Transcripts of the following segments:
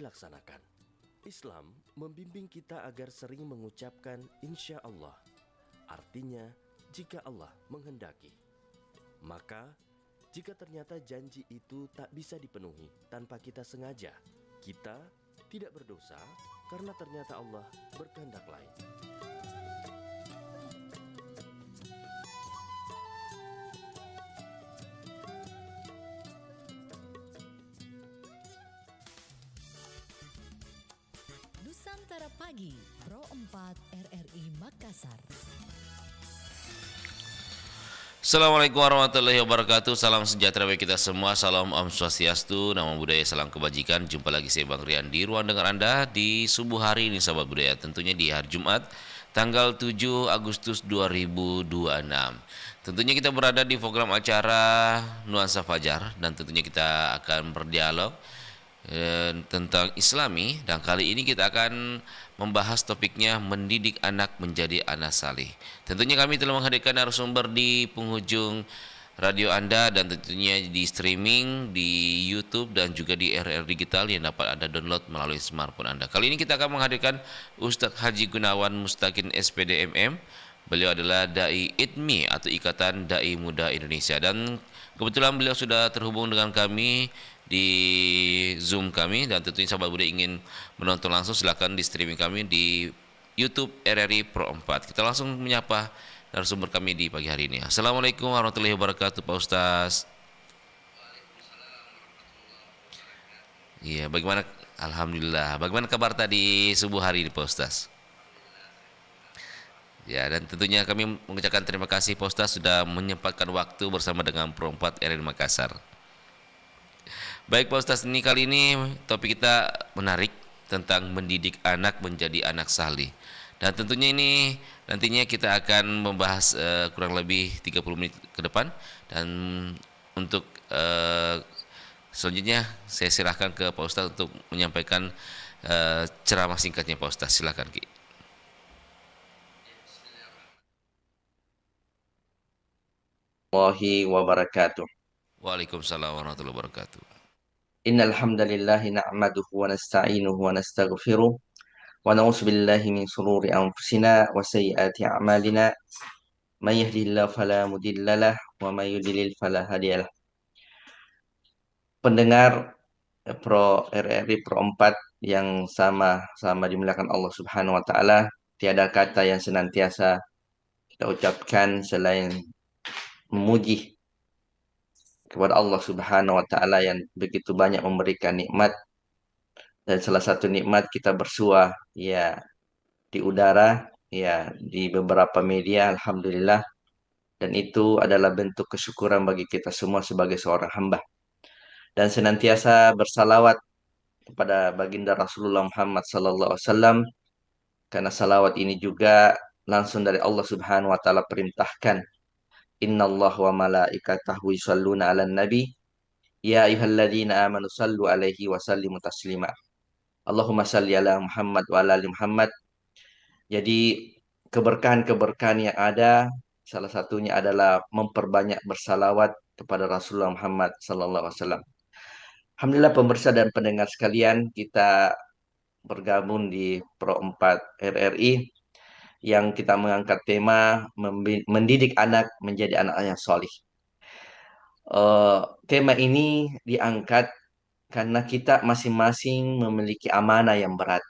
dilaksanakan. Islam membimbing kita agar sering mengucapkan insya Allah. Artinya, jika Allah menghendaki. Maka, jika ternyata janji itu tak bisa dipenuhi tanpa kita sengaja, kita tidak berdosa karena ternyata Allah berkehendak lain. Nusantara Pagi, Pro 4 RRI Makassar. Assalamualaikum warahmatullahi wabarakatuh. Salam sejahtera bagi kita semua. Salam Om Swastiastu, Namo Buddhaya, salam kebajikan. Jumpa lagi saya Bang Rian di ruang dengar Anda di subuh hari ini sahabat budaya. Tentunya di hari Jumat tanggal 7 Agustus 2026. Tentunya kita berada di program acara Nuansa Fajar dan tentunya kita akan berdialog tentang Islami, dan kali ini kita akan membahas topiknya mendidik anak menjadi anak saleh. Tentunya kami telah menghadirkan narasumber di penghujung radio Anda dan tentunya di streaming di YouTube dan juga di RR Digital yang dapat Anda download melalui smartphone Anda. Kali ini kita akan menghadirkan Ustadz Haji Gunawan Mustaqin SPD MM. Beliau adalah Dai IDMI atau Ikatan Dai Muda Indonesia, dan kebetulan beliau sudah terhubung dengan kami di Zoom kami, dan tentunya sahabat budaya ingin menonton langsung silakan di streaming kami di YouTube RRI Pro 4. Kita langsung menyapa narasumber kami di pagi hari ini. Assalamualaikum warahmatullahi wabarakatuh Pak Ustaz. Iya, bagaimana? Alhamdulillah. Bagaimana kabar tadi subuh hari ini Pak Ustaz? Ya, dan tentunya kami mengucapkan terima kasih Pak Ustaz sudah menyempatkan waktu bersama dengan Pro 4 RRI Makassar. Baik Pak Ustaz, ini kali ini topik kita menarik tentang mendidik anak menjadi anak saleh. Dan tentunya ini nantinya kita akan membahas kurang lebih 30 menit ke depan. Dan untuk selanjutnya saya silahkan ke Pak Ustaz untuk menyampaikan ceramah singkatnya Pak Ustaz. Silakan Ki. Warahmatullahi wabarakatuh. Waalaikumsalam warahmatullahi wabarakatuh. Innal hamdalillah nahmaduhu wa nasta'inuhu wa nastaghfiruh wa na'udzu billahi min shururi anfusina wa sayyiati a'malina. May yahdihillahu fala mudhillalah wa may yudlil fala hadiyalah. Pendengar Pro RRI Pro 4 yang sama dimuliakan Allah Subhanahu wa taala, tiada kata yang senantiasa kita ucapkan selain memuji kepada Allah Subhanahu wa taala yang begitu banyak memberikan nikmat, dan salah satu nikmat kita bersua ya di udara, ya di beberapa media, alhamdulillah, dan itu adalah bentuk kesyukuran bagi kita semua sebagai seorang hamba, dan senantiasa bersalawat kepada baginda Rasulullah Muhammad sallallahu alaihi wasallam, karena salawat ini juga langsung dari Allah Subhanahu wa taala perintahkan, innallaha wa malaikatahu yusholluna 'alan nabi ya ayyuhalladzina amanu sallu alaihi wa sallimu taslima. Allahumma salli ala Muhammad wa ala ali Muhammad. Jadi keberkahan-keberkahan yang ada salah satunya adalah memperbanyak bersalawat kepada Rasulullah Muhammad sallallahu alaihi wasallam. Alhamdulillah pemirsa dan pendengar sekalian, kita bergabung di Pro 4 RRI yang kita mengangkat tema mendidik anak menjadi anak yang solih. Tema ini diangkat karena kita masing-masing memiliki amanah yang berat.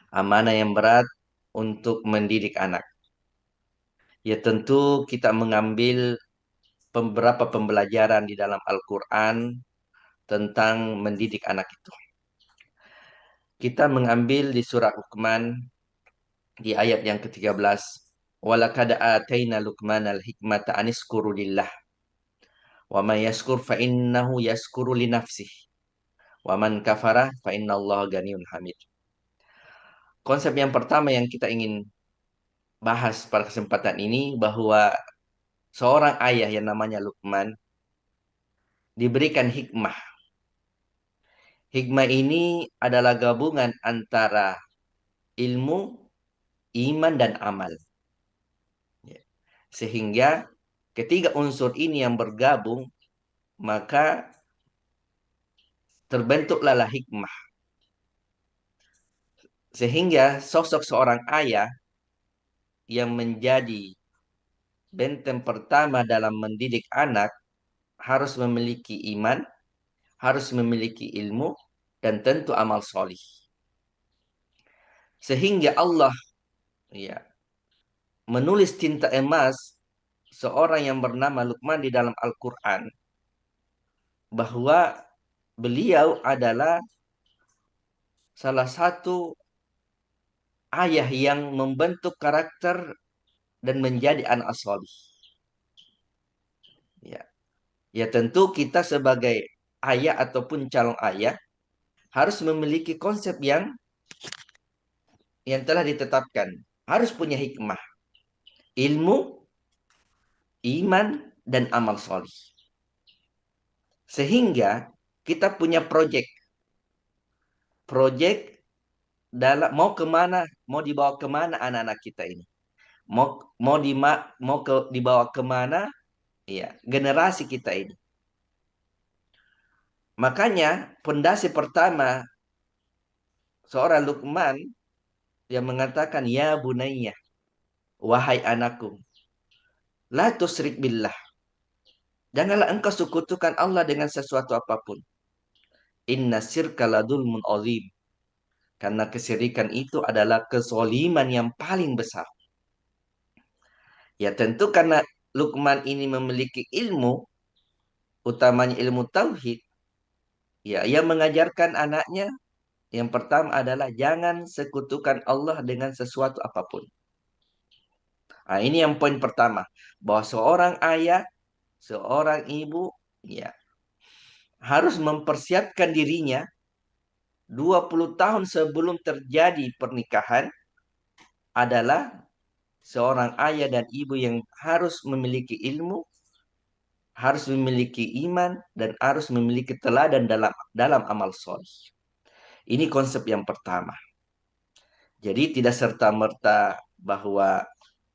Amanah yang berat untuk mendidik anak. Ya tentu kita mengambil beberapa pembelajaran di dalam Al-Quran tentang mendidik anak itu. Kita mengambil di surah Luqman di ayat yang ke-13. Walaqad ataina Luqmanal hikmata anishkuru lillah. Wa may yashkur fa innahu yashkuru li nafsih. Wa man kafara fa innallaha ganiyyun hamid. Konsep yang pertama yang kita ingin bahas pada kesempatan ini bahwa seorang ayah yang namanya Luqman diberikan hikmah. Hikmah ini adalah gabungan antara ilmu, iman, dan amal. Sehingga ketiga unsur ini yang bergabung, maka terbentuklah hikmah. Sehingga sosok seorang ayah yang menjadi benteng pertama dalam mendidik anak harus memiliki iman, harus memiliki ilmu, dan tentu amal solih. Sehingga Allah ya menulis tinta emas seorang yang bernama Luqman di dalam Al-Quran bahwa beliau adalah salah satu ayah yang membentuk karakter dan menjadi anak solih. Ya, ya tentu kita sebagai ayah ataupun calon ayah harus memiliki konsep yang telah ditetapkan. Harus punya hikmah, ilmu, iman, dan amal solih. Sehingga kita punya proyek dalam mau kemana, mau dibawa kemana anak-anak kita ini, mau dibawa kemana, ya generasi kita ini. Makanya pondasi pertama seorang Luqman yang mengatakan ya bunayya, wahai anakku, la tusrik billah. Janganlah engkau sekutukan Allah dengan sesuatu apapun. Inna syirka ladulmun azim. Karena kesyirikan itu adalah kezaliman yang paling besar. Ya tentu karena Luqman ini memiliki ilmu, utamanya ilmu tauhid. Ya, ia mengajarkan anaknya yang pertama adalah jangan sekutukan Allah dengan sesuatu apapun. Nah, ini yang poin pertama, bahwa seorang ayah, seorang ibu, ya harus mempersiapkan dirinya 20 tahun sebelum terjadi pernikahan adalah seorang ayah dan ibu yang harus memiliki ilmu, harus memiliki iman, dan harus memiliki teladan dalam amal soleh. Ini konsep yang pertama. Jadi tidak serta-merta bahwa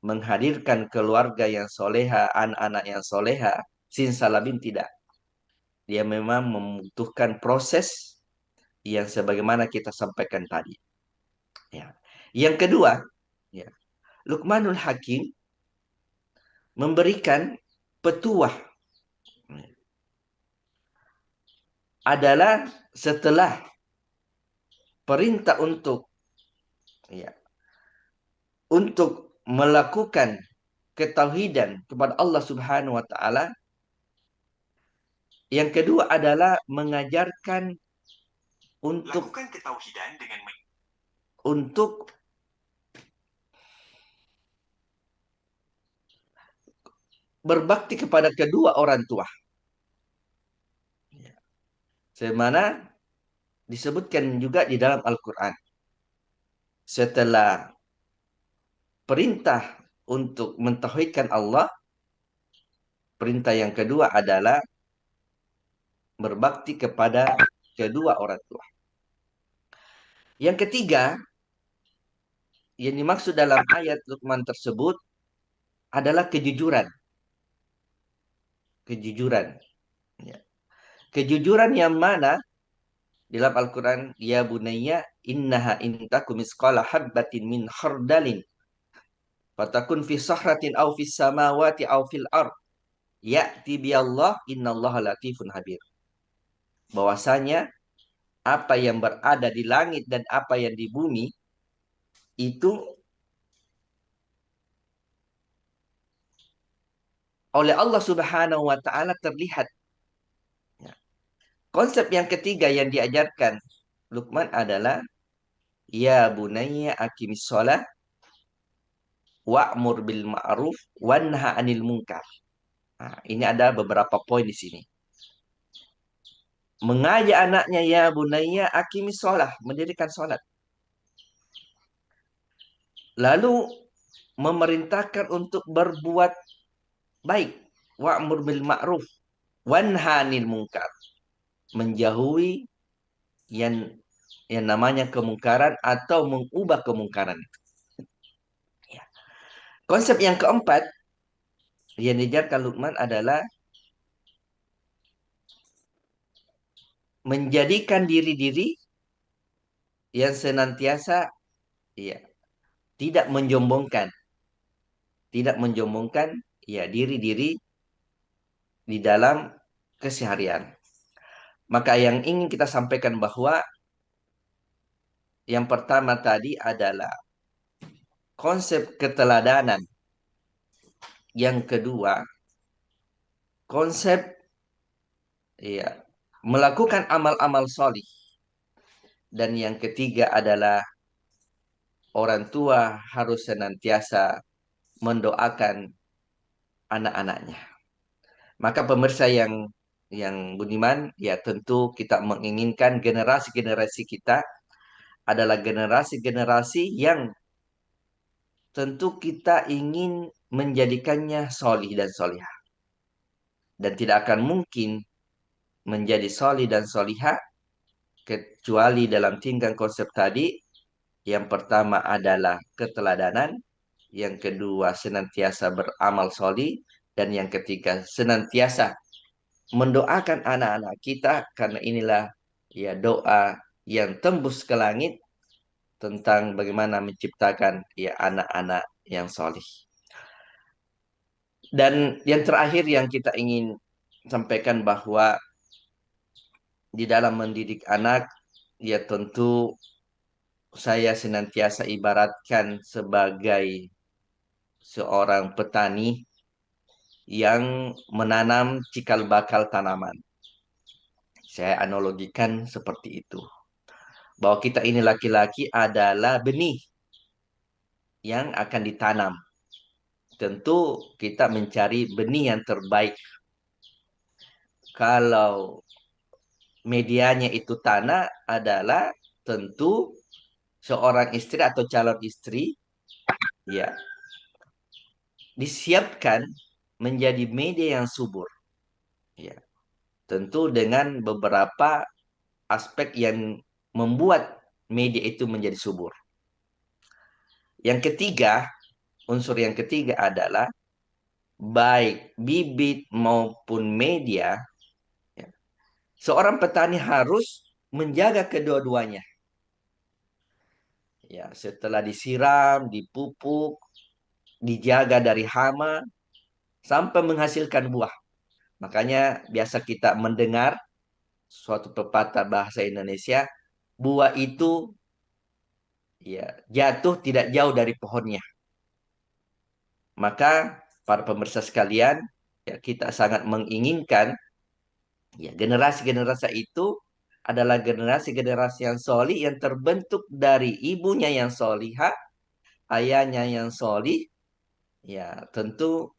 menghadirkan keluarga yang soleha, anak-anak yang soleha, simsalabim tidak. Dia memang membutuhkan proses yang sebagaimana kita sampaikan tadi. Ya. Yang kedua, ya, Luqmanul Hakim memberikan petuah adalah setelah perintah ya, untuk melakukan ketauhidan kepada Allah Subhanahu wa taala. Yang kedua adalah mengajarkan untuk lakukan ketauhidan dengan untuk berbakti kepada kedua orang tua. Semana disebutkan juga di dalam Al-Quran. Setelah perintah untuk mentauhidkan Allah, perintah yang kedua adalah berbakti kepada kedua orang tua. Yang ketiga, yang dimaksud dalam ayat Luqman tersebut adalah kejujuran. Kejujuran. Ya. Kejujuran yang mana di dalam Al-Quran, ya bunayya innaha intakum misqala habbatin min khardalin fatakun fi sahratin aw fis samawati aw fil ard ya'ti bi Allah innallaha latifun habir. Bahwasanya apa yang berada di langit dan apa yang di bumi itu oleh Allah Subhanahu wa taala terlihat. Ya. Konsep yang ketiga yang diajarkan Luqman adalah ya bunayya aqimis shalah wa'mur bil ma'ruf wanha 'anil munkar. Nah, ini ada beberapa poin di sini. Mengajak anaknya ya bunayya aqimis shalah, mendirikan salat. Lalu memerintahkan untuk berbuat baik, wa'mur bil ma'ruf wanha 'anil munkar. Menjauhi yang namanya kemungkaran atau mengubah kemungkaran. Ya. Konsep yang keempat yang diajarkan Luqman adalah menjadikan diri-diri yang senantiasa ya tidak menyombongkan, ya diri-diri di dalam keseharian. Maka yang ingin kita sampaikan bahwa yang pertama tadi adalah konsep keteladanan. Yang kedua, konsep ya melakukan amal-amal solih. Dan yang ketiga adalah orang tua harus senantiasa mendoakan anak-anaknya. Maka pemirsa yang budiman, ya tentu kita menginginkan generasi-generasi kita adalah generasi-generasi yang tentu kita ingin menjadikannya solih dan solihah. Dan tidak akan mungkin menjadi solih dan solihah kecuali dalam tingkat konsep tadi. Yang pertama adalah keteladanan, yang kedua senantiasa beramal solih, dan yang ketiga senantiasa mendoakan anak-anak kita, karena inilah ya doa yang tembus ke langit tentang bagaimana menciptakan ya anak-anak yang solih. Dan yang terakhir yang kita ingin sampaikan bahwa di dalam mendidik anak, ya tentu saya senantiasa ibaratkan sebagai seorang petani yang menanam cikal bakal tanaman. Saya analogikan seperti itu. Bahwa kita ini laki-laki adalah benih yang akan ditanam. Tentu kita mencari benih yang terbaik. Kalau medianya itu tanah adalah tentu seorang istri atau calon istri ya disiapkan menjadi media yang subur. Ya, tentu dengan beberapa aspek yang membuat media itu menjadi subur. Yang ketiga, unsur yang ketiga adalah baik bibit maupun media, ya, seorang petani harus menjaga kedua-duanya. Ya, setelah disiram, dipupuk, dijaga dari hama, sampai menghasilkan buah. Makanya biasa kita mendengar suatu pepatah bahasa Indonesia, buah itu ya jatuh tidak jauh dari pohonnya. Maka para pemirsa sekalian, ya kita sangat menginginkan ya generasi-generasi itu adalah generasi-generasi yang solih, yang terbentuk dari ibunya yang solihah, ayahnya yang solih. Ya tentu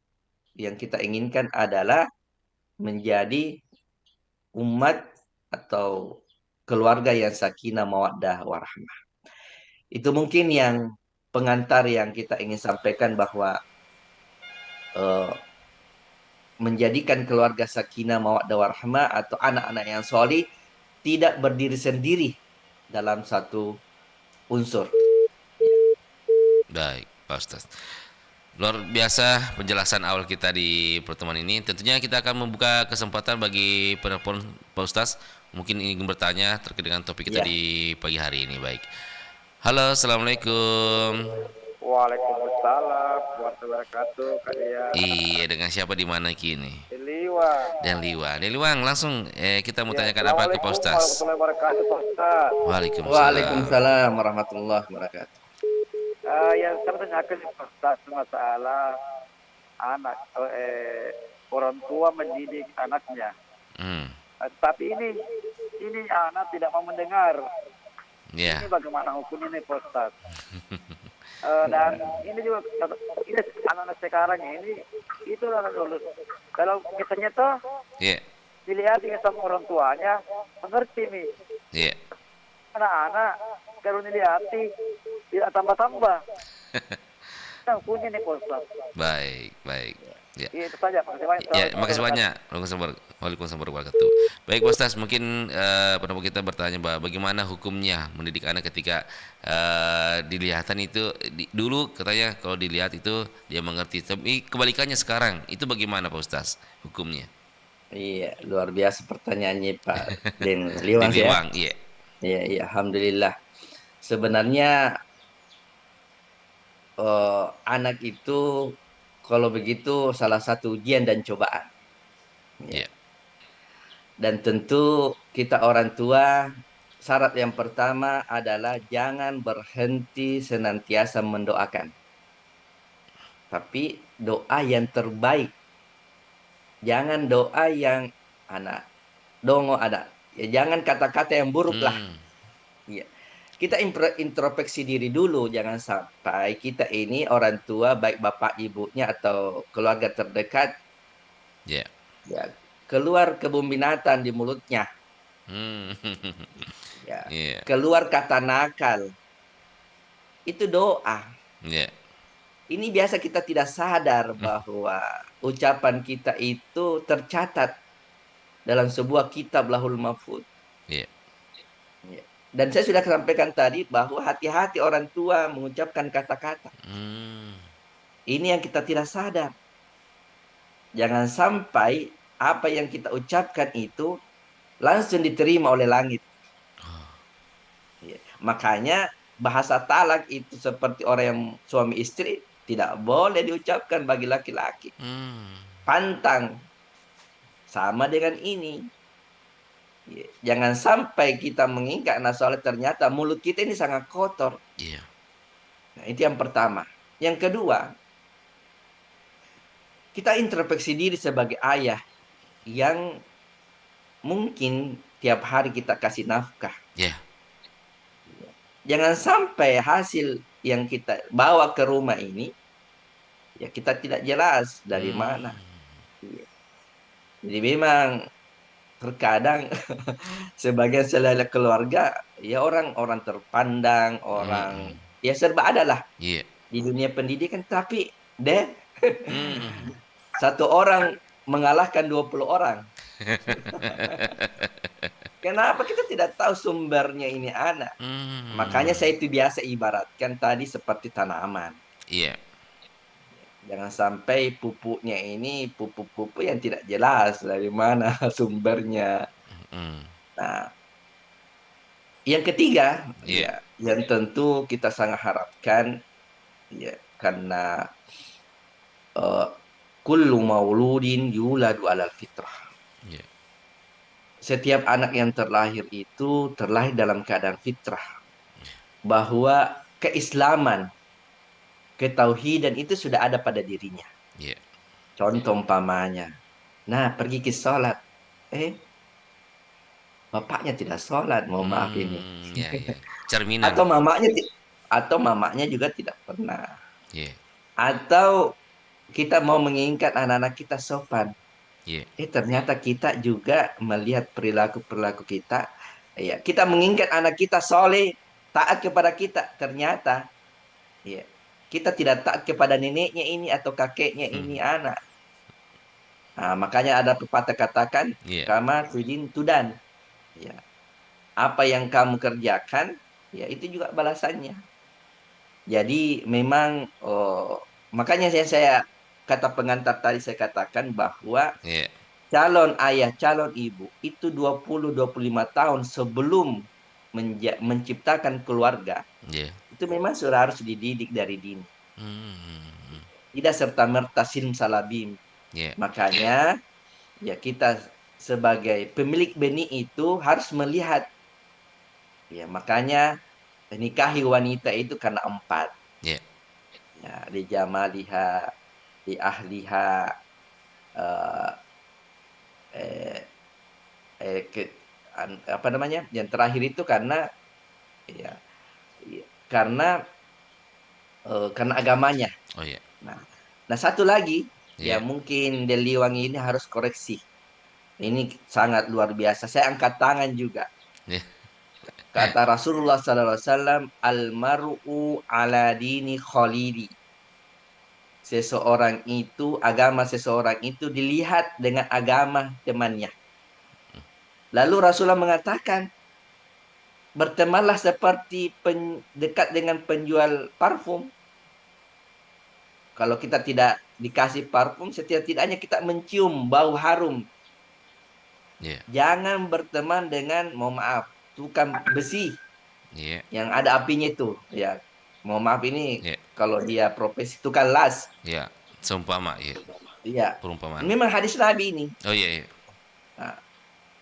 yang kita inginkan adalah menjadi umat atau keluarga yang sakinah mawaddah warahmah. Itu mungkin yang pengantar yang kita ingin sampaikan bahwa eh, menjadikan keluarga sakinah mawaddah warahmah atau anak-anak yang solih tidak berdiri sendiri dalam satu unsur. Baik, Pak Ustaz. Luar biasa penjelasan awal kita di pertemuan ini. Tentunya kita akan membuka kesempatan bagi penelpon Pak Ustaz mungkin ingin bertanya terkait dengan topik kita Ya. di pagi hari ini. Baik. Halo, assalamualaikum. Waalaikumsalam warahmatullahi wabarakatuh. Kalian Iya, dengan siapa di mana kini? Liwa. Dan Liwang, langsung kita mau Ya, tanyakan apa ke Pak Assalamualaikum Ustaz? warahmatullahi wabarakatuh, Pak Ustaz. Waalaikumsalam. Waalaikumsalam warahmatullahi wabarakatuh. Yang saya tanyakan Pak Ustaz masalah anak orang tua mendidik anaknya. Hmm. Tapi ini anak tidak mau mendengar. Ya. Ini bagaimana hukumnya nih Pak Ustaz? Dan ini juga ini anak-anak sekarang ini itu anak dulu. Kalau misalnya toh Ya. dilihat sama orang tuanya mengerti nih. Ya. Anak-anak kalau dilihat tidak tambah-tambah. Nah, punya nih Pak Ustaz. Baik. Ya. Itu saja. Makasih banyak. Ya, makasih banyak. Waalaikumsalam warahmatullahi wabarakatuh. Baik, Pak Ustaz, mungkin pendapat kita bertanya bahwa bagaimana hukumnya mendidik anak ketika dilihatan itu dulu katanya kalau dilihat itu dia mengerti. Tapi kebalikannya sekarang, itu bagaimana Pak Ustaz hukumnya? Iya, luar biasa pertanyaannya Pak Den Liwang Dini ya. Wang, iya. Iya, iya, alhamdulillah. Sebenarnya anak itu kalau begitu salah satu ujian dan cobaan. Ya. Iya. Dan tentu kita orang tua syarat yang pertama adalah jangan berhenti senantiasa mendoakan. Tapi doa yang terbaik. Jangan doa yang anak dongo ada. Ya jangan kata-kata yang buruk lah. Hmm, Ya. Kita introspeksi diri dulu, jangan sampai kita ini orang tua, baik bapak ibunya atau keluarga terdekat, iya. ya keluar kebun binatang di mulutnya, Hmm, ya iya. keluar kata nakal, itu doa. Iya. Ini biasa kita tidak sadar bahwa ucapan kita itu tercatat dalam sebuah kitab Lahul Mahfuz. Iya. Ya. Dan saya sudah sampaikan tadi bahwa hati-hati orang tua mengucapkan kata-kata. Hmm, Ini yang kita tidak sadar. Jangan sampai apa yang kita ucapkan itu langsung diterima oleh langit. Ya. Makanya bahasa talak itu seperti orang yang suami istri tidak boleh diucapkan bagi laki-laki. hmm, Pantang sama dengan ini. Ya. Jangan sampai kita mengingat, nah soalnya ternyata mulut kita ini sangat kotor. iya. Nah, itu yang pertama. Yang kedua, kita introspeksi diri sebagai ayah yang mungkin tiap hari kita kasih nafkah. Iya. Jangan sampai hasil yang kita bawa ke rumah ini, ya kita tidak jelas dari Hmm, mana. Iya. Jadi memang terkadang sebagian selain keluarga, ya orang-orang terpandang, orang hmm, ya serba ada lah iya. di dunia pendidikan. Tapi deh, Hmm, satu orang mengalahkan 20 orang. Kenapa kita tidak tahu sumbernya ini anak? Makanya hmm, saya itu biasa ibaratkan tadi seperti tanaman. iya. Jangan sampai pupuknya ini pupuk-pupuk yang tidak jelas dari mana sumbernya. Hmm, Nah, yang ketiga, iya. ya, yang tentu kita sangat harapkan, ya, karena eh, kullu mauludin yuladu alal fitrah. Iya. Setiap anak yang terlahir itu terlahir dalam keadaan fitrah, bahwa keislaman, ketauhidan itu sudah ada pada dirinya. Iya. Contoh umpamanya, nah pergi ke sholat, eh bapaknya tidak sholat, mohon maaf ini. Iya, iya. Cerminan. Atau mamanya juga tidak pernah. Iya. Atau kita mau menginginkan anak-anak kita sopan. Iya. Ternyata kita juga melihat perilaku-perilaku kita. Ya, kita menginginkan anak kita soleh, taat kepada kita. Ternyata ya, kita tidak taat kepada neneknya ini atau kakeknya ini anak. Nah, makanya ada pepatah katakan, Iya. kama tudin tudan. Ya, apa yang kamu kerjakan, ya itu juga balasannya. Jadi memang makanya saya kata pengantar tadi saya katakan bahwa Iya. calon ayah, calon ibu itu 20-25 tahun sebelum menciptakan keluarga Iya. itu memang sudah harus dididik dari dini. Hmm, Tidak serta-merta simsalabim. iya. Makanya ya kita sebagai pemilik benih itu harus melihat. Ya, makanya nikahi wanita itu karena 4. Iya. Ya, di jamaliha, di ahliha, eh, eh, apa namanya? Yang terakhir itu karena ya, karena karena agamanya. Oh iya. Nah, nah satu lagi ya Iya. mungkin Deliwangi ini harus koreksi. Ini sangat luar biasa. Saya angkat tangan juga. Iya. Kata Rasulullah SAW, almaru ala dini khalili. Agama seseorang itu dilihat dengan agama temannya. Lalu Rasulullah mengatakan, bertemanlah seperti dekat dengan penjual parfum. Kalau kita tidak dikasih parfum, setidak-tidaknya kita mencium bau harum Iya. Jangan berteman dengan, mohon maaf, tukang besi Iya. yang ada apinya itu. Ya, mohon maaf ini Iya. kalau dia profesi tukang las. Iya. Seumpama, iya. Iya, Perumpamaan. memang hadis Nabi ini. Oh iya, iya. Nah,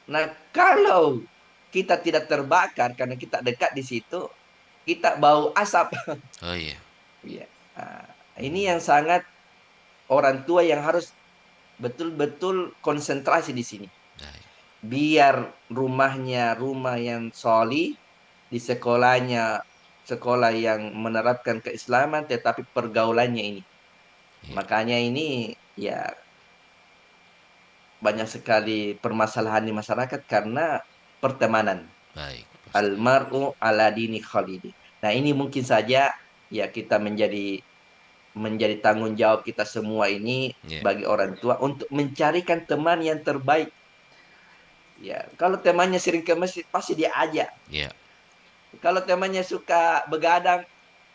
nah, kalau kita tidak terbakar karena kita dekat di situ, kita bau asap. Oh iya. Iya. Nah, ini yang sangat orang tua yang harus betul-betul konsentrasi di sini. Baik. Biar rumahnya rumah yang soli, di sekolahnya sekolah yang menerapkan keislaman, tetapi pergaulannya ini. Iya. Makanya ini ya banyak sekali permasalahan di masyarakat karena pertemanan. Baik, Pak Ustaz. Almar'u ala dini khalidi. Nah, ini mungkin saja ya kita menjadi tanggung jawab kita semua ini Iya. bagi orang tua untuk mencarikan teman yang terbaik. Ya, kalau temannya sering ke masjid pasti dia ajak. Iya. Kalau temannya suka begadang,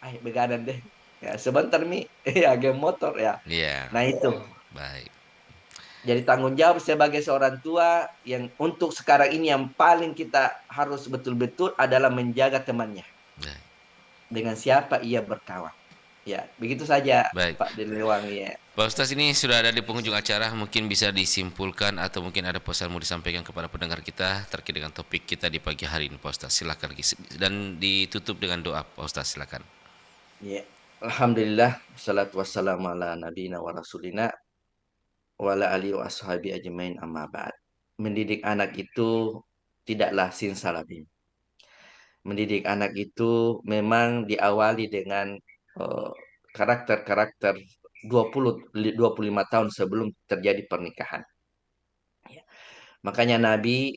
ayo begadang deh. Ya, sebentar Mi, ya game motor ya. Iya. Nah, itu. Baik. Jadi tanggung jawab sebagai seorang tua yang untuk sekarang ini yang paling kita harus betul-betul adalah menjaga temannya. Baik. Dengan siapa ia berkawan. Ya, begitu saja Baik. Pak Diliwang ya. Pak Ustaz, ini sudah ada di penghujung acara, mungkin bisa disimpulkan atau mungkin ada pesan mau disampaikan kepada pendengar kita terkait dengan topik kita di pagi hari ini, Pak Ustaz. Silakan dan ditutup dengan doa, Pak Ustaz. Silakan. Ya. Alhamdulillah, salatu wassalamu ala nabiyina wa rasulina wa ala alihi wa ashabi ajmain amma ba'd. Mendidik anak itu tidaklah simsalabim. Mendidik anak itu memang diawali dengan karakter-karakter 25 tahun sebelum terjadi pernikahan. Ya. Makanya Nabi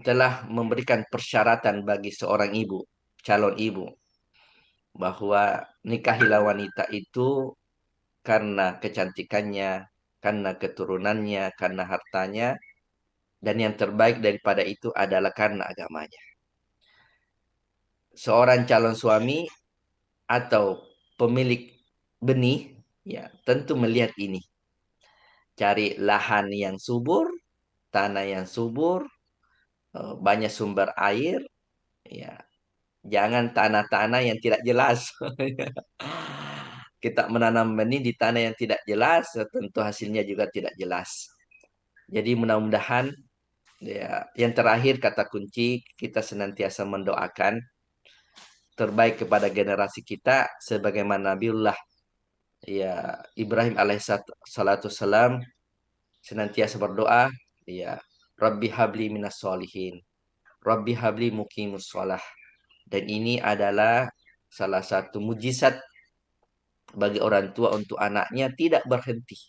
telah memberikan persyaratan bagi seorang ibu, calon ibu, bahwa nikahilah wanita itu karena kecantikannya, karena keturunannya, karena hartanya, dan yang terbaik daripada itu adalah karena agamanya. Seorang calon suami atau pemilik benih, ya tentu melihat ini. Cari lahan yang subur, tanah yang subur, banyak sumber air, ya. Jangan tanah-tanah yang tidak jelas. Kita menanam benih di tanah yang tidak jelas, tentu hasilnya juga tidak jelas. Jadi mudah-mudahan ya, yang terakhir kata kunci kita senantiasa mendoakan terbaik kepada generasi kita sebagaimana Nabiullah ya Ibrahim alaihissalatu salam senantiasa berdoa ya Rabbi habli minas solihin, Rabbi habli muqimus sholah. Dan ini adalah salah satu mujizat bagi orang tua untuk anaknya tidak berhenti.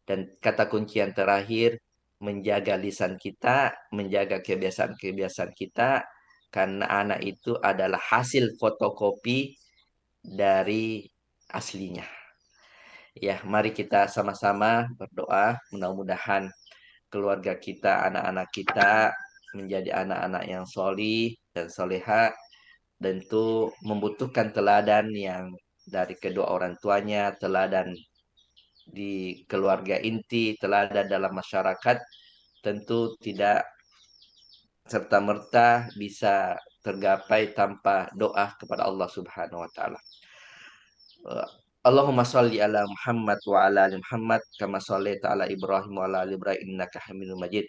Dan kata kunci yang terakhir, menjaga lisan kita, menjaga kebiasaan-kebiasaan kita, karena anak itu adalah hasil fotokopi dari aslinya. Ya, mari kita sama-sama berdoa, mudah-mudahan keluarga kita, anak-anak kita menjadi anak-anak yang solih dan soleha, dan itu membutuhkan teladan yang dari kedua orang tuanya, teladan di keluarga inti, teladan dalam masyarakat, tentu tidak serta-merta bisa tergapai tanpa doa kepada Allah Subhanahu wa taala. Allahumma shalli ala Muhammad wa ala ali Muhammad kama shallaita ala Ibrahim wa ala ali Ibrahim innaka Hamidum Majid.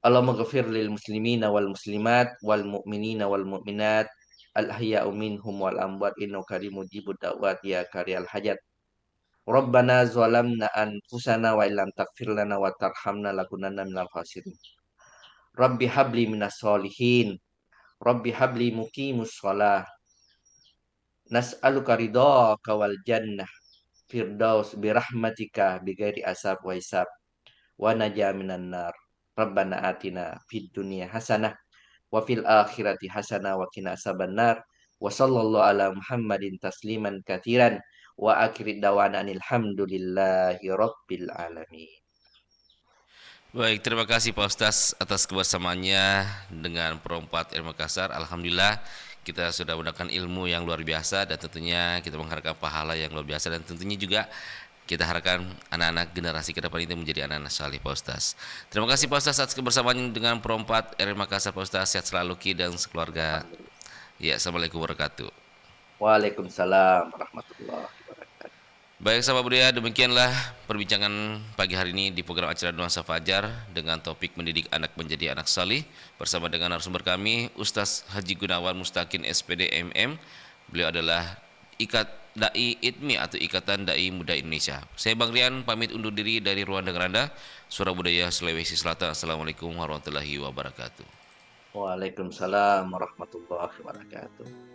Allahumma ghafir lil muslimina wal muslimat wal mu'minina wal mu'minat al ahya'u minhum wal amwat innaka karimud mujibud da'wat ya kariyal hajat. Rabbana zalamna anfusana wa illam taghfir lana wa tarhamna lakunanna minal khasirin. Rabbi habli minas solihin. Rabbi habli muqimus shalah. Nas'aluka ridhaka wal jannah firdaus birahmatika bighairi asab wa hisab wa najaa minan nar. Rabbana atina fid dunya hasanah wa fil akhirati hasanah wa qina azabannar. Wa sallallahu ala Muhammadin tasliman katsiran wa akhirid dawana alhamdulillahi rabbil alamin. Baik, terima kasih Pak Ustaz atas kebersamaannya dengan Pro 4 RI Makassar. Alhamdulillah kita sudah mendapatkan ilmu yang luar biasa dan tentunya kita mengharapkan pahala yang luar biasa dan tentunya juga Kita harapkan anak-anak generasi ke depan itu menjadi anak-anak salih Pak Ustaz. Terima kasih Pak Ustaz atas kebersamaan dengan Pro 4 RRI Makassar Pak Ustaz. Sehat selalu Ki dan sekeluarga. Ya, Assalamualaikum warahmatullahi wabarakatuh. Waalaikumsalam warahmatullahi wabarakatuh. Baik sahabat budaya, demikianlah perbincangan pagi hari ini di program acara Nuansa Fajar dengan topik mendidik anak menjadi anak salih bersama dengan narasumber kami Ustaz Haji Gunawan Mustaqin SPD MM. Beliau adalah Dai IDMI atau Ikatan Dai Muda Indonesia. Saya Bang Rian pamit undur diri dari ruang dengar Anda, Suara Budaya Sulawesi Selatan. Assalamualaikum warahmatullahi wabarakatuh. Waalaikumsalam warahmatullahi wabarakatuh.